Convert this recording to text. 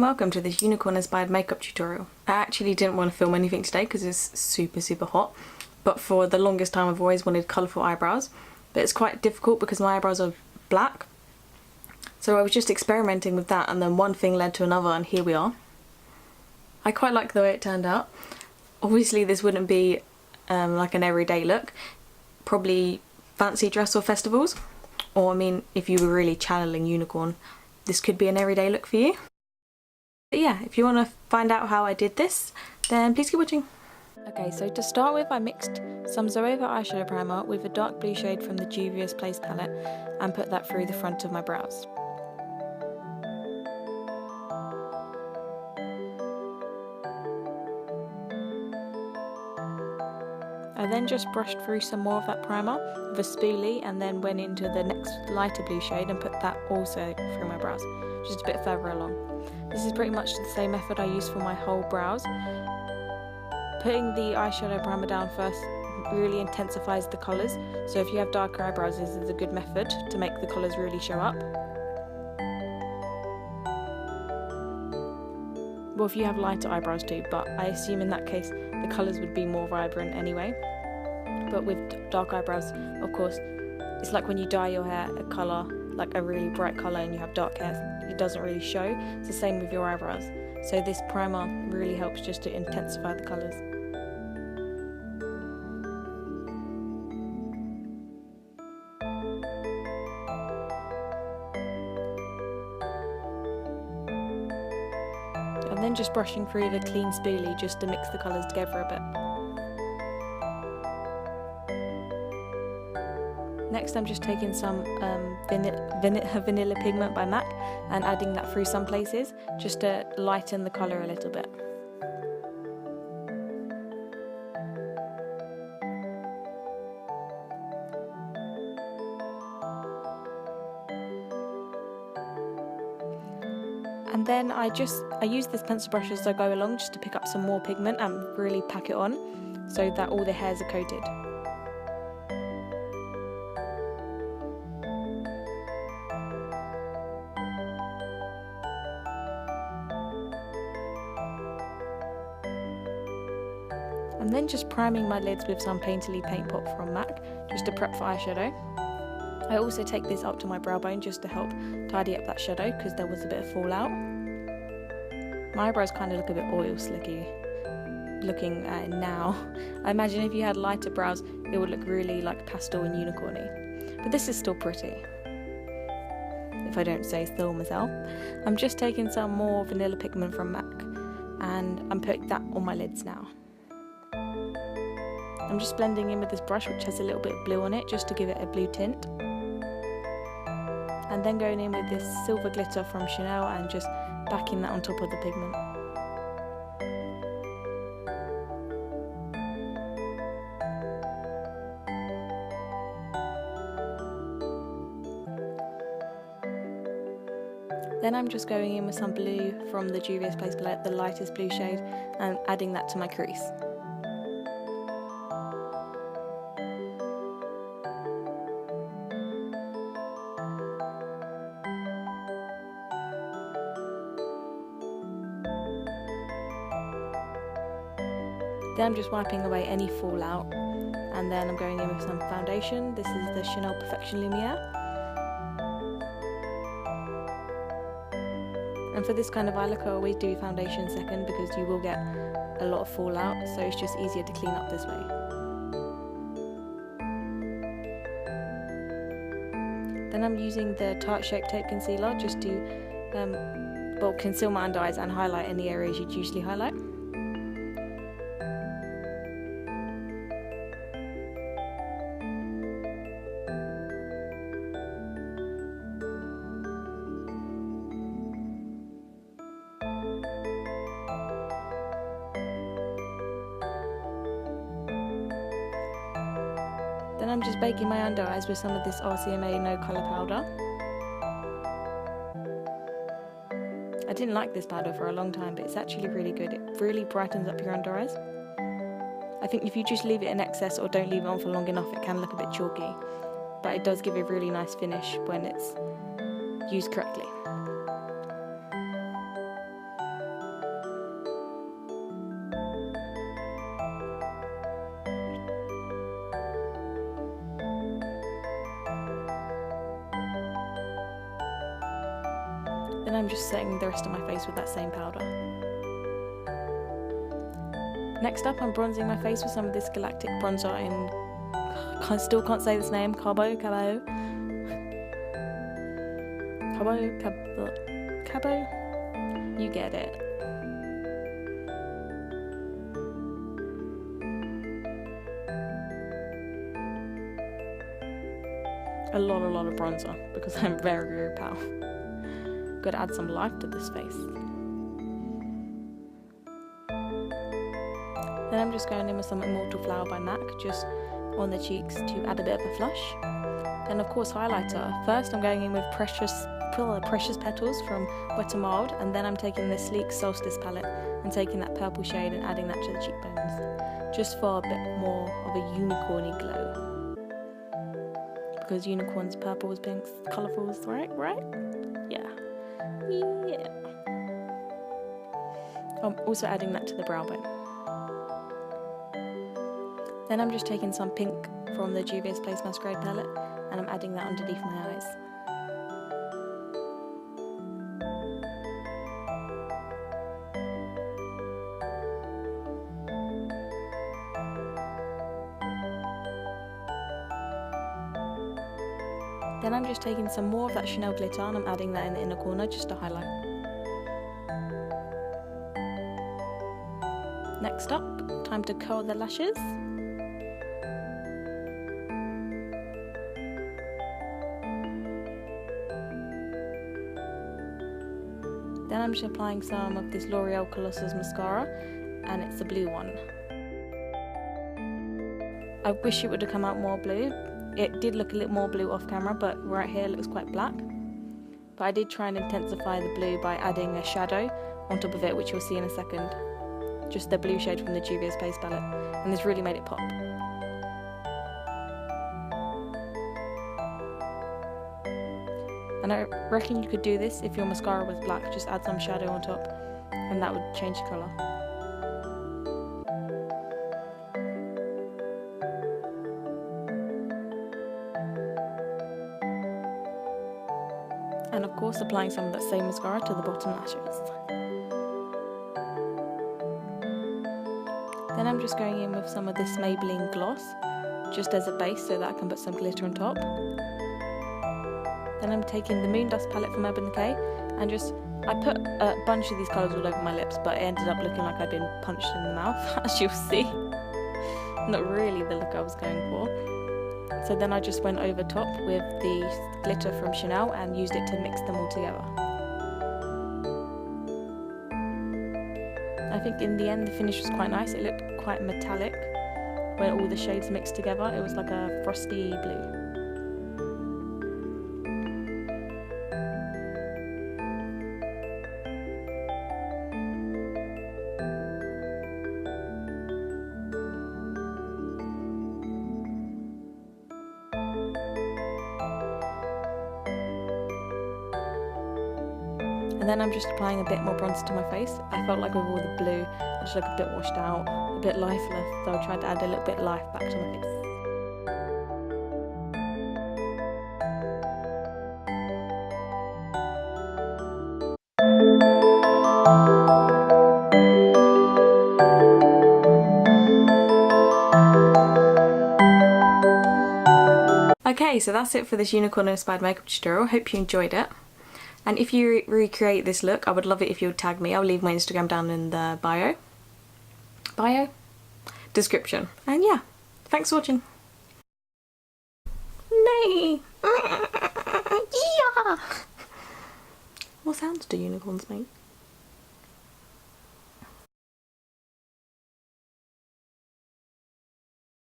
welcome to this unicorn inspired makeup tutorial. I actually didn't want to film anything today because it's super hot, but for the longest time I've always wanted colourful eyebrows, but it's quite difficult because my eyebrows are black. So I was just experimenting with that, and then one thing led to another, and here we are. I quite like the way it turned out. Obviously this wouldn't be like an everyday look, probably fancy dress or festivals, or I mean if you were really channeling unicorn, this could be an everyday look for you. But yeah, if you want to find out how I did this, then please keep watching. Okay, so to start with, I mixed some Zoeva eyeshadow primer with a dark blue shade from the Juvias palette and put that through the front of my brows. I then just brushed through some more of that primer with a spoolie and then went into the next lighter blue shade and put that also through my brows, just a bit further along. This is pretty much the same method I use for my whole brows. Putting the eyeshadow primer down first really intensifies the colours, so if you have darker eyebrows, this is a good method to make the colours really show up. Well, if you have lighter eyebrows too, but I assume in that case the colours would be more vibrant anyway. But with dark eyebrows, of course, it's like when you dye your hair a colour, like a really bright colour, and you have dark hair, it doesn't really show. It's the same with your eyebrows. So this primer really helps just to intensify the colours. And then just brushing through the clean spoolie just to mix the colours together a bit. Next I'm just taking some vanilla Pigment by MAC and adding that through some places just to lighten the colour a little bit. And then I use this pencil brush as I go along just to pick up some more pigment and really pack it on so that all the hairs are coated. And then just priming my lids with some Painterly Paint Pot from MAC just to prep for eyeshadow. I also take this up to my brow bone just to help tidy up that shadow because there was a bit of fallout. My eyebrows kind of look a bit oil slicky looking now. I imagine if you had lighter brows it would look really like pastel and unicorny. But this is still pretty, if I don't say so myself. I'm just taking some more vanilla pigment from MAC and I'm putting that on my lids now. I'm just blending in with this brush which has a little bit of blue on it just to give it a blue tint. And then going in with this silver glitter from Chanel and just backing that on top of the pigment. Then I'm just going in with some blue from the Juvias palette, the lightest blue shade, and adding that to my crease. Then I'm just wiping away any fallout, and then I'm going in with some foundation. This is the Chanel Perfection Lumiere. And for this kind of eye look I always do foundation second because you will get a lot of fallout, so it's just easier to clean up this way. Then I'm using the Tarte Shape Tape Concealer just to conceal my under eyes and highlight any areas you'd usually highlight. Then I'm just baking my under eyes with some of this RMCA No Colour powder. I didn't like this powder for a long time, but it's actually really good. It really brightens up your under eyes. I think if you just leave it in excess or don't leave it on for long enough, it can look a bit chalky, but it does give a really nice finish when it's used correctly. Then I'm just setting the rest of my face with that same powder. Next up, I'm bronzing my face with some of this Girlactik bronzer in, I still can't say this name, Cabo. You get it. A lot of bronzer because I'm very pale. Gotta add some life to this face. Then I'm just going in with some Immortal Flower by MAC, just on the cheeks to add a bit of a flush. Then of course highlighter. First I'm going in with Precious Petals from Wet n Wild, and then I'm taking this sleek Solstice palette and taking that purple shade and adding that to the cheekbones, just for a bit more of a unicorny glow. Because unicorns, purples, pinks, colourfuls, right? Yeah. I'm also adding that to the brow bone. Then I'm just taking some pink from the Juvias Masquerade palette and I'm adding that underneath my eyes. Then I'm just taking some more of that Chanel glitter and I'm adding that in the inner corner just to highlight. Next up, time to curl the lashes. Then I'm just applying some of this L'Oreal Colossal Mascara, and it's the blue one. I wish it would have come out more blue. It did look a little more blue off camera, but right here it looks quite black. But I did try and intensify the blue by adding a shadow on top of it, which you'll see in a second. Just the blue shade from the Juvias Paste palette, and this really made it pop. And I reckon you could do this if your mascara was black, just add some shadow on top, and that would change the colour. And of course applying some of that same mascara to the bottom lashes. Then I'm just going in with some of this Maybelline gloss, just as a base so that I can put some glitter on top. Then I'm taking the MoonDust palette from Decay and I put a bunch of these colours all over my lips, but it ended up looking like I'd been punched in the mouth, as you'll see. Not really the look I was going for. So then I just went over top with the glitter from Chanel and used it to mix them all together. I think in the end the finish was quite nice. It looked quite metallic when all the shades mixed together. It was like a frosty blue. And then I'm just applying a bit more bronzer to my face. I felt like with all the blue, I just look a bit washed out, a bit lifeless, so I tried to add a little bit of life back to my face. Okay, so that's it for this unicorn inspired makeup tutorial. Hope you enjoyed it. And if you recreate this look, I would love it if you would tag me. I'll leave my Instagram down in the description. And yeah, thanks for watching. Nay! Yeah! What sounds do unicorns make?